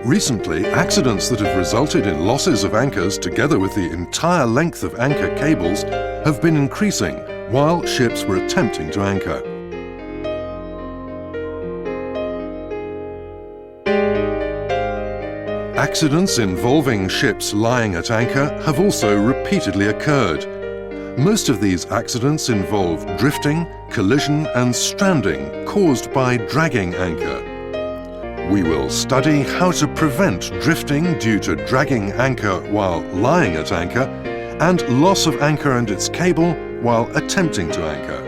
Recently, accidents that have resulted in losses of anchors together with the entire length of anchor cables have been increasing while ships were attempting to anchor. Accidents involving ships lying at anchor have also repeatedly occurred. Most of these accidents involve drifting, collision and stranding caused by dragging anchor. We will study how to prevent drifting due to dragging anchor while lying at anchor and loss of anchor and its cable while attempting to anchor.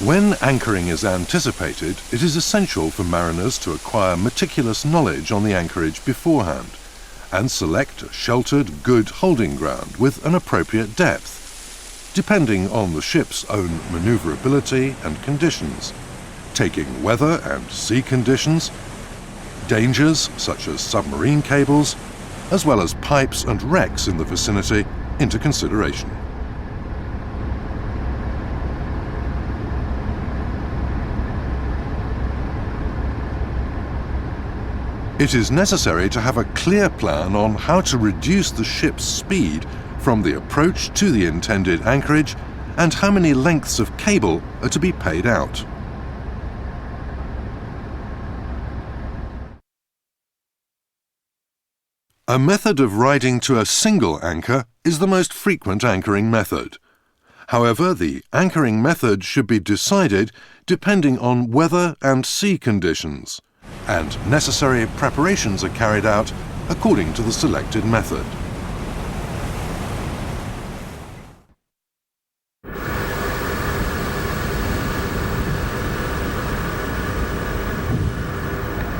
When anchoring is anticipated, it is essential for mariners to acquire meticulous knowledge on the anchorage beforehand and select a sheltered, good holding ground with an appropriate depth, depending on the ship's own maneuverability and conditions, taking weather and sea conditions, dangers such as submarine cables, as well as pipes and wrecks in the vicinity into consideration. It is necessary to have a clear plan on how to reduce the ship's speed from the approach to the intended anchorage and how many lengths of cable are to be paid out. A method of riding to a single anchor is the most frequent anchoring method. However, the anchoring method should be decided depending on weather and sea conditions, and necessary preparations are carried out according to the selected method.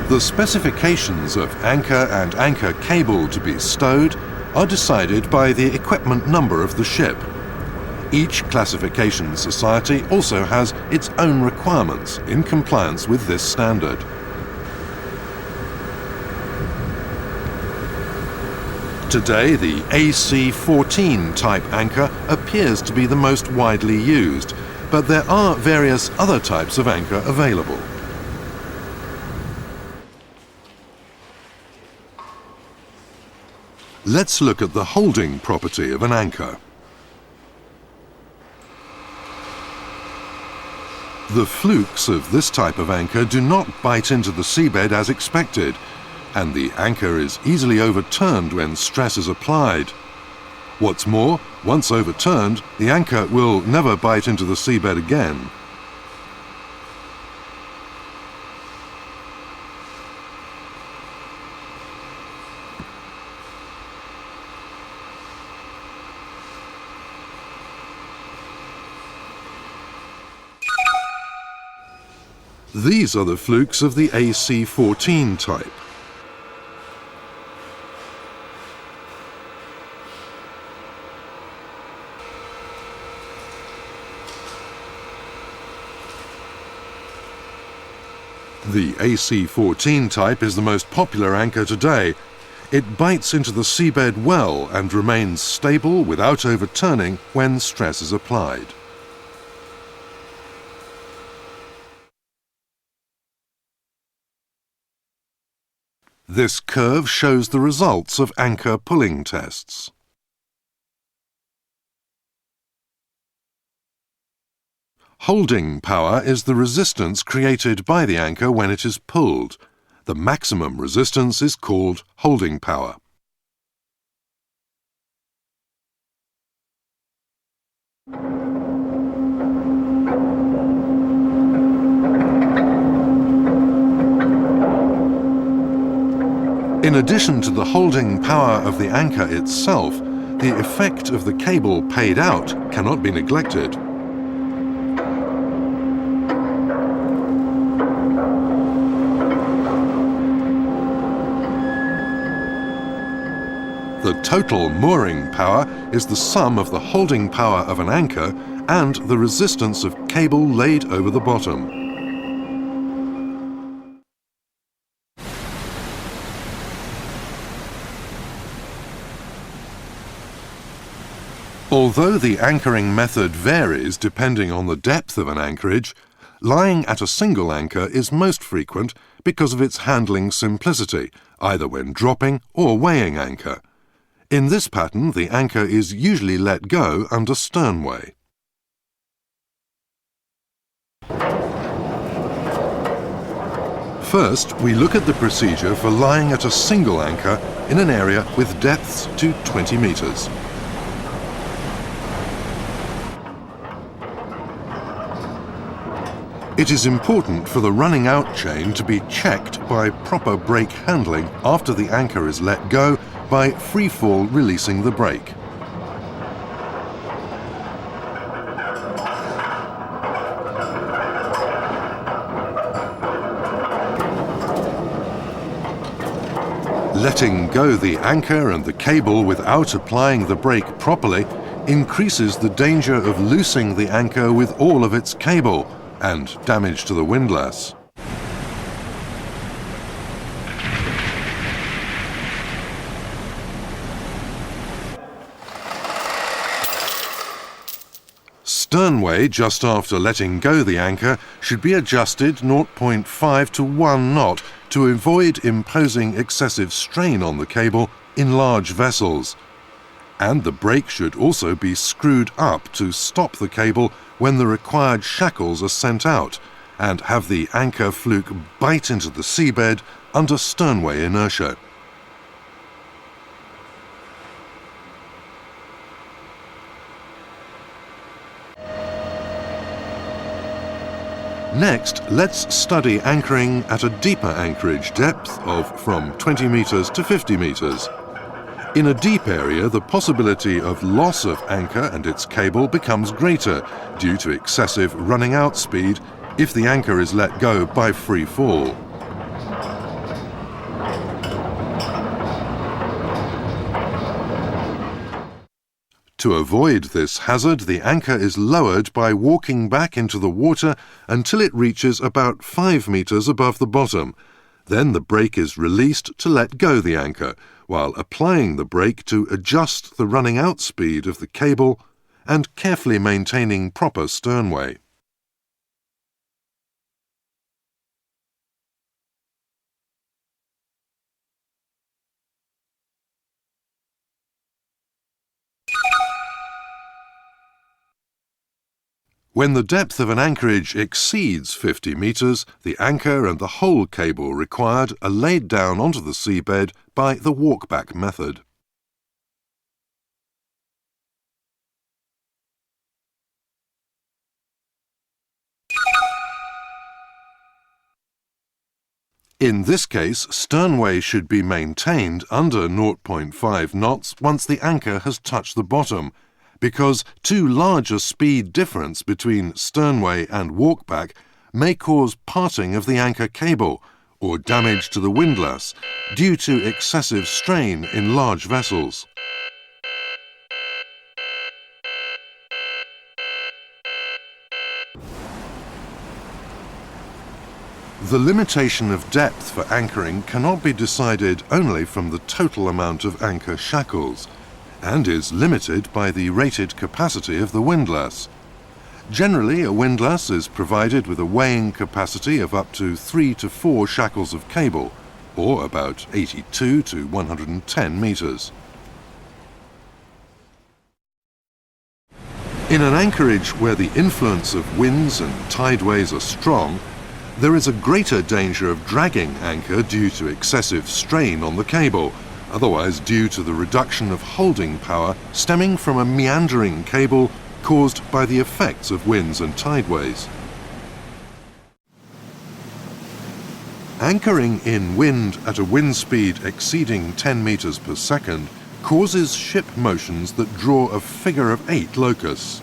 The specifications of anchor and anchor cable to be stowed are decided by the equipment number of the ship. Each classification society also has its own requirements in compliance with this standard. Today, the AC-14 type anchor appears to be the most widely used, but there are various other types of anchor available. Let's look at the holding property of an anchor. The flukes of this type of anchor do not bite into the seabed as expected, and the anchor is easily overturned when stress is applied. What's more, once overturned, the anchor will never bite into the seabed again. These are the flukes of the AC-14 type. The AC-14 type is the most popular anchor today. It bites into the seabed well and remains stable without overturning when stress is applied. This curve shows the results of anchor pulling tests. Holding power is the resistance created by the anchor when it is pulled. The maximum resistance is called holding power. In addition to the holding power of the anchor itself, the effect of the cable paid out cannot be neglected. The total mooring power is the sum of the holding power of an anchor and the resistance of cable laid over the bottom. Although the anchoring method varies depending on the depth of an anchorage, Lying at a single anchor is most frequent because of its handling simplicity, either when dropping or weighing anchor. In this pattern, the anchor is usually let go under sternway. First, we look at the procedure for lying at a single anchor in an area with depths to 20 meters. It is important for the running out chain to be checked by proper brake handling after the anchor is let go by free-fall releasing the brake. Letting go the anchor and the cable without applying the brake properly increases the danger of loosing the anchor with all of its cable and damage to the windlass. Sternway just after letting go the anchor should be adjusted 0.5 to 1 knot to avoid imposing excessive strain on the cable in large vessels. And the brake should also be screwed up to stop the cable when the required shackles are sent out and have the anchor fluke bite into the seabed under sternway inertia. Next, let's study anchoring at a deeper anchorage depth of from 20 meters to 50 meters. In a deep area, the possibility of loss of anchor and its cable becomes greater due to excessive running out speed if the anchor is let go by free fall. To avoid this hazard, the anchor is lowered by walking back into the water until it reaches about 5 meters above the bottom. Then the brake is released to let go the anchor, while applying the brake to adjust the running out speed of the cable and carefully maintaining proper sternway. When the depth of an anchorage exceeds 50 meters, the anchor and the whole cable required are laid down onto the seabed by the walkback method. In this case, sternway should be maintained under 0.5 knots once the anchor has touched the bottom, because too large a speed difference between sternway and walkback may cause parting of the anchor cable or damage to the windlass due to excessive strain in large vessels. The limitation of depth for anchoring cannot be decided only from the total amount of anchor shackles, and is limited by the rated capacity of the windlass. Generally, a windlass is provided with a weighing capacity of up to 3 to 4 shackles of cable, or about 82 to 110 meters. In an anchorage where the influence of winds and tideways are strong, there is a greater danger of dragging anchor due to excessive strain on the cable, otherwise due to the reduction of holding power stemming from a meandering cable caused by the effects of winds and tideways. Anchoring in wind at a wind speed exceeding 10 meters per second causes ship motions that draw a figure of 8 locus.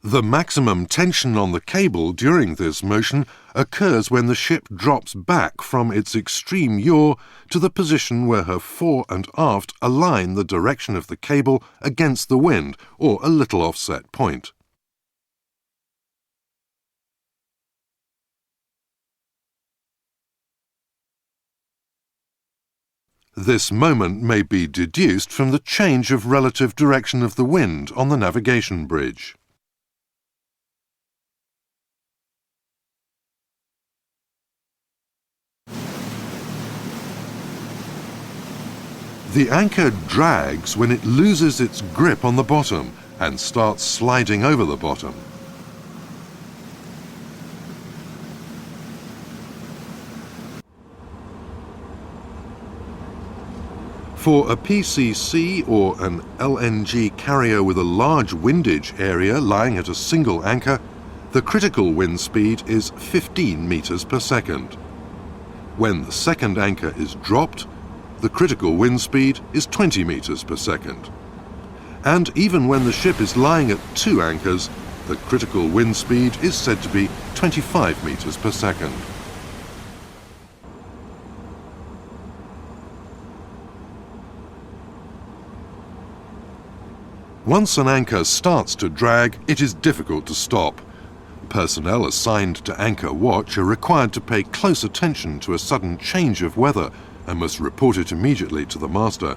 The maximum tension on the cable during this motion occurs when the ship drops back from its extreme yaw to the position where her fore and aft align the direction of the cable against the wind, or a little offset point. This moment may be deduced from the change of relative direction of the wind on the navigation bridge. The anchor drags when it loses its grip on the bottom and starts sliding over the bottom. For a PCC or an LNG carrier with a large windage area lying at a single anchor, the critical wind speed is 15 meters per second. When the second anchor is dropped, the critical wind speed is 20 meters per second. And even when the ship is lying at 2 anchors, the critical wind speed is said to be 25 meters per second. Once an anchor starts to drag, it is difficult to stop. Personnel assigned to anchor watch are required to pay close attention to a sudden change of weather and must report it immediately to the master.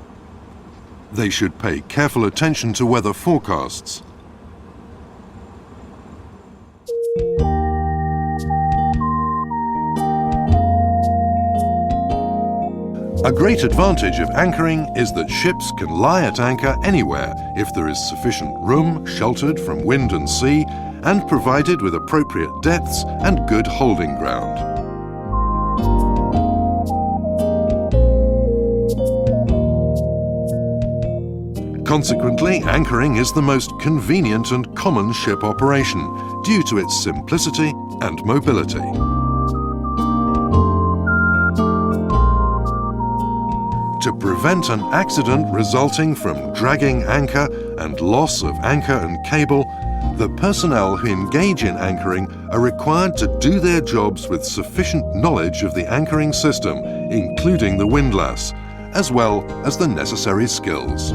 They should pay careful attention to weather forecasts. A great advantage of anchoring is that ships can lie at anchor anywhere if there is sufficient room, sheltered from wind and sea, and provided with appropriate depths and good holding ground. Consequently, anchoring is the most convenient and common ship operation due to its simplicity and mobility. To prevent an accident resulting from dragging anchor and loss of anchor and cable, the personnel who engage in anchoring are required to do their jobs with sufficient knowledge of the anchoring system, including the windlass, as well as the necessary skills.